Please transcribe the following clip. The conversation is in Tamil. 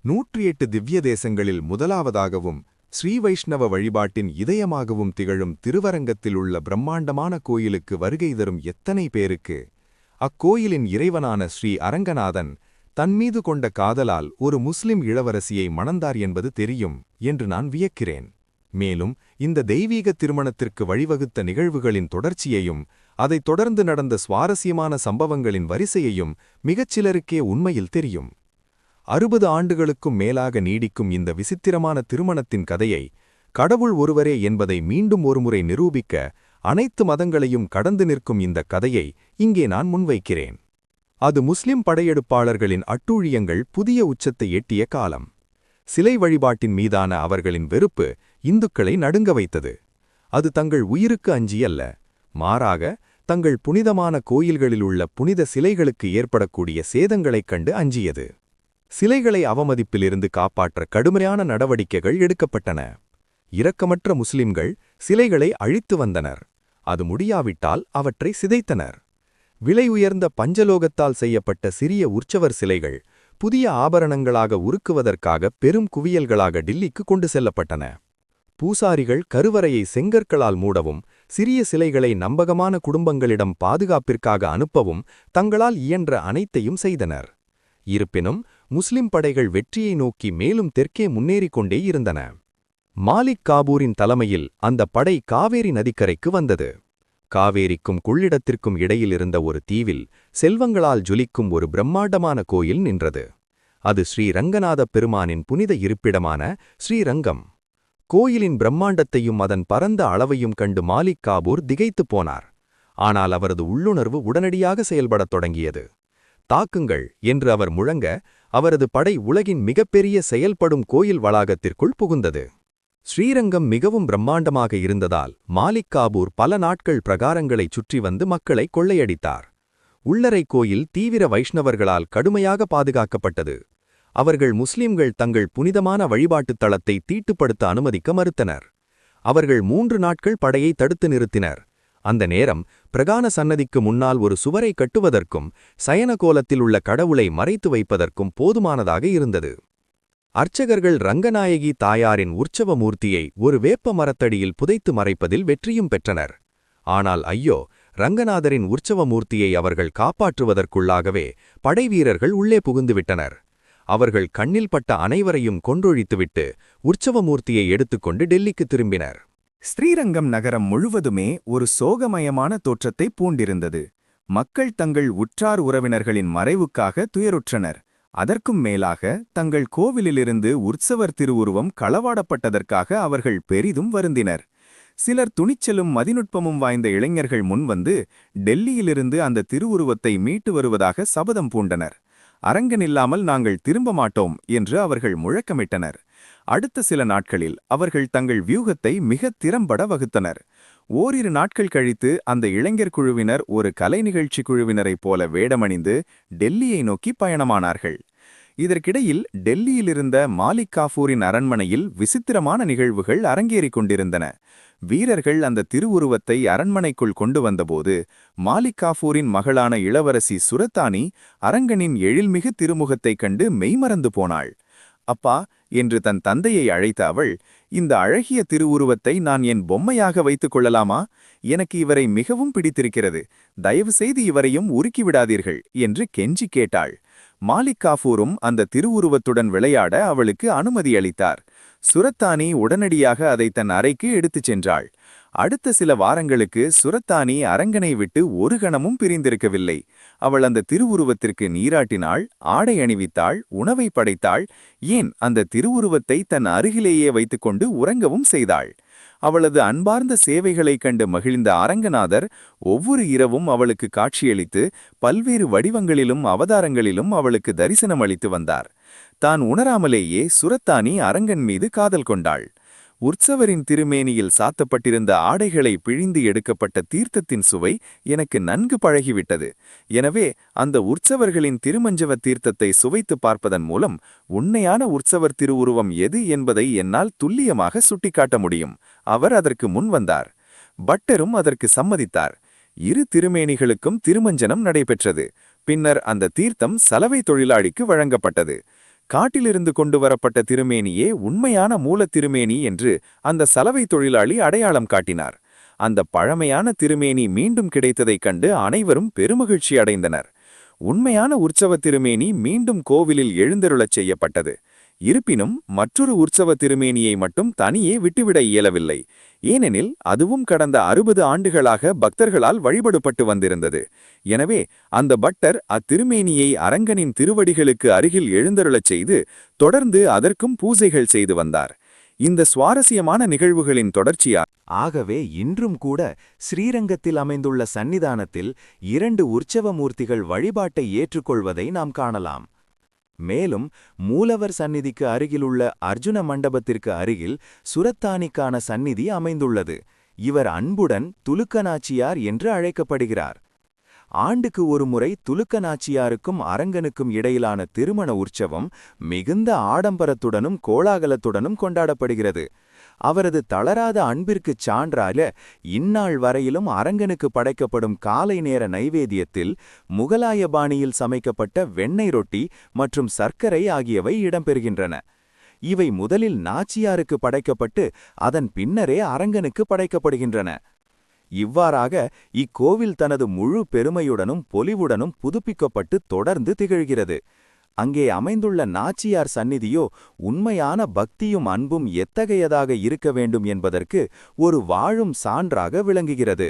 108 திவ்ய தேசங்களில் முதலாவதாகவும் ஸ்ரீ வைஷ்ணவ வழிபாட்டின் இதயமாகவும் திகழும் திருவரங்கத்தில் உள்ள பிரம்மாண்டமான கோயிலுக்கு வருகை தரும் எத்தனை பேருக்கு அக்கோயிலின் இறைவனான ஸ்ரீ அரங்கநாதன் தன்மீது கொண்ட காதலால் ஒரு முஸ்லிம் இளவரசியை மணந்தார் என்பது தெரியும் என்று நான் வியக்கிறேன். மேலும் இந்த தெய்வீக திருமணத்திற்கு வழிவகுத்த நிகழ்வுகளின் தொடர்ச்சியையும் அதைத் தொடர்ந்து நடந்த சுவாரஸ்யமான சம்பவங்களின் வரிசையையும் மிகச்சிலருக்கே உண்மையில் தெரியும். 60 ஆண்டுகளுக்கும் மேலாக நீடிக்கும் இந்த விசித்திரமான திருமணத்தின் கதையை கடவுள் ஒருவரே என்பதை மீண்டும் ஒருமுறை நிரூபிக்க அனைத்து மதங்களையும் கடந்து நிற்கும் இந்த கதையை இங்கே நான் முன்வைக்கிறேன். அது முஸ்லிம் படையெடுப்பாளர்களின் அட்டூழியங்கள் புதிய உச்சத்தை எட்டிய காலம். சிலை வழிபாட்டின் மீதான அவர்களின் வெறுப்பு இந்துக்களை நடுங்க வைத்தது. அது தங்கள் உயிருக்கு அஞ்சியல்ல, மாறாக தங்கள் புனிதமான கோயில்களில் உள்ள புனித சிலைகளுக்கு ஏற்படக்கூடிய சேதங்களைக் கண்டு அஞ்சியது. சிலைகளை அவமதிப்பிலிருந்து காப்பாற்ற கடுமையான நடவடிக்கைகள் எடுக்கப்பட்டன. இரக்கமற்ற முஸ்லிம்கள் சிலைகளை அழித்து வந்தனர். அது முடியாவிட்டால் அவற்றை சிதைத்தனர். விலை உயர்ந்த பஞ்சலோகத்தால் செய்யப்பட்ட சிறிய உற்சவர் சிலைகள் புதிய ஆபரணங்களாக உருக்குவதற்காக பெரும் குவியல்களாக டில்லிக்கு கொண்டு செல்லப்பட்டன. பூசாரிகள் கருவறையை செங்கற்களால் மூடவும் சிறிய சிலைகளை நம்பகமான குடும்பங்களிடம் பாதுகாப்பிற்காக அனுப்பவும் தங்களால் இயன்ற அனைத்தையும் செய்தனர். இருப்பினும் முஸ்லிம் படைகள் வெற்றியை நோக்கி மேலும் தெற்கே முன்னேறிக் கொண்டே இருந்தன. மாலிக் காபூரின் தலைமையில் அந்த படை காவேரி நதிக்கரைக்கு வந்தது. காவேரிக்கும் கொள்ளிடத்திற்கும் இடையில் இருந்த ஒரு தீவில் செல்வங்களால் ஜொலிக்கும் ஒரு பிரம்மாண்டமான கோயில் நின்றது. அது ஸ்ரீ ரங்கநாதப் பெருமானின் புனித இருப்பிடமான ஸ்ரீரங்கம். கோயிலின் பிரம்மாண்டத்தையும் அதன் பரந்த அளவையும் கண்டு மாலிக் காபூர் திகைத்துப் போனார். ஆனால் அவரது உள்ளுணர்வு உடனடியாக செயல்படத் தொடங்கியது. தாக்குங்கள் என்று அவர் முழங்க அவரது படை உலகின் மிகப்பெரிய செயல்படும் கோயில் வளாகத்திற்குள் புகுந்தது. ஸ்ரீரங்கம் மிகவும் பிரம்மாண்டமாக இருந்ததால் மாலிக் காபூர் பல நாட்கள் பிரகாரங்களைச் சுற்றி வந்து மக்களை கொள்ளையடித்தார். உள்ளறை கோயில் தீவிர வைஷ்ணவர்களால் கடுமையாக பாதுகாக்கப்பட்டது. அவர்கள் முஸ்லிம்கள் தங்கள் புனிதமான வழிபாட்டுத் தளத்தை தீட்டுப்படுத்த அனுமதிக்க மறுத்தனர். அவர்கள் 3 நாட்கள் படையை தடுத்து நிறுத்தினர். அந்த நேரம் பிரகான சன்னதிக்கு முன்னால் ஒரு சுவரை கட்டுவதற்கும் சயனகோலத்தில் உள்ள கடவுளை மறைத்து வைப்பதற்கும் போதுமானதாக இருந்தது. அர்ச்சகர்கள் ரங்கநாயகி தாயாரின் உற்சவ மூர்த்தியை ஒரு வேப்ப மரத்தடியில் புதைத்து மறைப்பதில் வெற்றியும் பெற்றனர். ஆனால் ஐயோ, ரங்கநாதரின் உற்சவ மூர்த்தியை அவர்கள் காப்பாற்றுவதற்குள்ளாகவே படைவீரர்கள் உள்ளே புகுந்துவிட்டனர். அவர்கள் கண்ணில் பட்ட அனைவரையும் கொன்றொழித்துவிட்டு உற்சவ மூர்த்தியை எடுத்துக்கொண்டு டெல்லிக்கு திரும்பினர். ஸ்ரீரங்கம் நகரம் முழுவதுமே ஒரு சோகமயமான தோற்றத்தை பூண்டிருந்தது. மக்கள் தங்கள் உற்றார் உறவினர்களின் மறைவுக்காக துயருற்றனர். அதற்கும் மேலாக தங்கள் கோவிலிலிருந்து உற்சவர் திருவுருவம் களவாடப்பட்டதற்காக அவர்கள் பெரிதும் வருந்தினர். சிலர் துணிச்சலும் மதிநுட்பமும் வாய்ந்த இளைஞர்கள் முன்வந்து டெல்லியிலிருந்து அந்த திருவுருவத்தை மீட்டு வருவதாக சபதம் பூண்டனர். அரங்கனில்லாமல் நாங்கள் திரும்ப மாட்டோம் என்று அவர்கள் முழக்கமிட்டனர். அடுத்த சில நாட்களில் அவர்கள் தங்கள் வியூகத்தை மிக திறம்பட வகுத்தனர். ஓரிரு நாட்கள் கழித்து அந்த இளைஞர் குழுவினர் ஒரு கலை நிகழ்ச்சி குழுவினரைப் போல வேடமணிந்து டெல்லியை நோக்கி பயணமானார்கள். இதற்கிடையில் டெல்லியிலிருந்த மாலிக் காஃபூரின் அரண்மனையில் விசித்திரமான நிகழ்வுகள் அரங்கேறிக் கொண்டிருந்தன. வீரர்கள் அந்த திருவுருவத்தை அரண்மனைக்குள் கொண்டு வந்தபோது மாலிக் காஃபூரின் மகளான இளவரசி சுரத்தானி அரங்கனின் எழில்மிகு திருமுகத்தைக் கண்டு மெய்மறந்து போனாள். அப்பா என்று தன் தந்தையை அழைத்த அவள், இந்த அழகிய திருவுருவத்தை நான் என் பொம்மையாக வைத்துக் கொள்ளலாமா? எனக்கு இவரை மிகவும் பிடித்திருக்கிறது. தயவு செய்து இவரையும் உருக்கிவிடாதீர்கள் என்று கெஞ்சி கேட்டாள். மாலிக் காஃபூரும் அந்த திருவுருவத்துடன் விளையாட அவளுக்கு அனுமதி அளித்தார். சுரத்தானி உடனடியாக அதை தன் அறைக்கு எடுத்துச் சென்றாள். அடுத்த சில வாரங்களுக்கு சுரத்தானி அரங்கனை விட்டு ஒரு கணமும் பிரிந்திருக்கவில்லை. அவள் அந்த திருவுருவத்திற்கு நீராட்டினாள், ஆடை அணிவித்தாள், உணவை படைத்தாள், ஏன் அந்த திருவுருவத்தை தன் அருகிலேயே வைத்துக்கொண்டு உறங்கவும் செய்தாள். அவளது அன்பார்ந்த சேவைகளைக் கண்டு மகிழ்ந்த அரங்கநாதர் ஒவ்வொரு இரவும் அவளுக்கு காட்சியளித்து பல்வேறு வடிவங்களிலும் அவதாரங்களிலும் அவளுக்கு தரிசனம் அளித்து வந்தார். தான் உணராமலேயே சுரத்தானி அரங்கன் மீது காதல் கொண்டாள். உற்சவரின் திருமேனியில் சாத்தப்பட்டிருந்த ஆடைகளை பிழிந்து எடுக்கப்பட்ட தீர்த்தத்தின் சுவை எனக்கு நன்கு பழகிவிட்டது. எனவே அந்த உற்சவர்களின் திருமஞ்சவ தீர்த்தத்தை சுவைத்து பார்ப்பதன் மூலம் உண்மையான உற்சவர் திருவுருவம் எது என்பதை என்னால் துல்லியமாக சுட்டிக்காட்ட முடியும். அவர் அதற்கு முன் வந்தார். பட்டரும் அதற்கு சம்மதித்தார். இரு திருமேனிகளுக்கும் திருமஞ்சனம் நடைபெற்றது. பின்னர் அந்த தீர்த்தம் சலவை தொழிலாளிக்கு வழங்கப்பட்டது. காட்டிலிருந்து கொண்டு வரப்பட்ட திருமேனியே உண்மையான மூலத் திருமேனி என்று அந்த சலவை தொழிலாளி அடையாளம் காட்டினார். அந்த பழமையான திருமேனி மீண்டும் கிடைத்ததைக் கண்டு அனைவரும் பெருமகிழ்ச்சி அடைந்தனர். உண்மையான உற்சவ திருமேனி மீண்டும் கோவிலில் எழுந்தருளச் செய்யப்பட்டது. இருப்பினும் மற்றொரு உற்சவ திருமேனியை மட்டும் தனியே விட்டுவிட இயலவில்லை. ஏனெனில் அதுவும் கடந்த 60 ஆண்டுகளாக பக்தர்களால் வழிபடுப்பட்டு வந்திருந்தது. எனவே அந்த பட்டர் அத்திருமேனியை அரங்கனின் திருவடிகளுக்கு அருகில் எழுந்தருளச் செய்து தொடர்ந்து அதற்கும் பூஜைகள் செய்து வந்தார். இந்த சுவாரஸ்யமான நிகழ்வுகளின் தொடர்ச்சியா ஆகவே இன்றும் கூட ஸ்ரீரங்கத்தில் அமைந்துள்ள சந்நிதானத்தில் 2 உற்சவ மூர்த்திகள் வழிபாட்டை ஏற்றுக்கொள்வதை நாம் காணலாம். மேலும் மூலவர் சந்நிதிக்கு அருகிலுள்ள அர்ஜுன மண்டபத்திற்கு அருகில் சுரத்தானிக்கான சந்நிதி அமைந்துள்ளது. இவர் அன்புடன் துலுக்க நாச்சியார் என்று அழைக்கப்படுகிறார். ஆண்டுக்கு ஒரு முறை துலுக்க நாச்சியாருக்கும் அரங்கனுக்கும் இடையிலான திருமண உற்சவம் மிகுந்த ஆடம்பரத்துடனும் கோலாகலத்துடனும் கொண்டாடப்படுகிறது. அவரது தளராத அன்பிற்குச் சான்றாக இந்நாள் வரையிலும் அரங்கனுக்கு படைக்கப்படும் காலை நேர நைவேத்தியத்தில் முகலாய பாணியில் சமைக்கப்பட்ட வெண்ணெய் ரொட்டி மற்றும் சர்க்கரை ஆகியவை இடம்பெறுகின்றன. இவை முதலில் நாச்சியாருக்கு படைக்கப்பட்டு அதன் பின்னரே அரங்கனுக்கு படைக்கப்படுகின்றன. இவ்வாறாக இக்கோவில் தனது முழு பெருமையுடனும் பொலிவுடனும் புதுப்பிக்கப்பட்டு தொடர்ந்து திகழ்கிறது. அங்கே அமைந்துள்ள நாச்சியார் சந்நிதியோ உண்மையான பக்தியும் அன்பும் எத்தகையதாக இருக்க வேண்டும் என்பதற்கு ஒரு வாழும் சான்றாக விளங்குகிறது.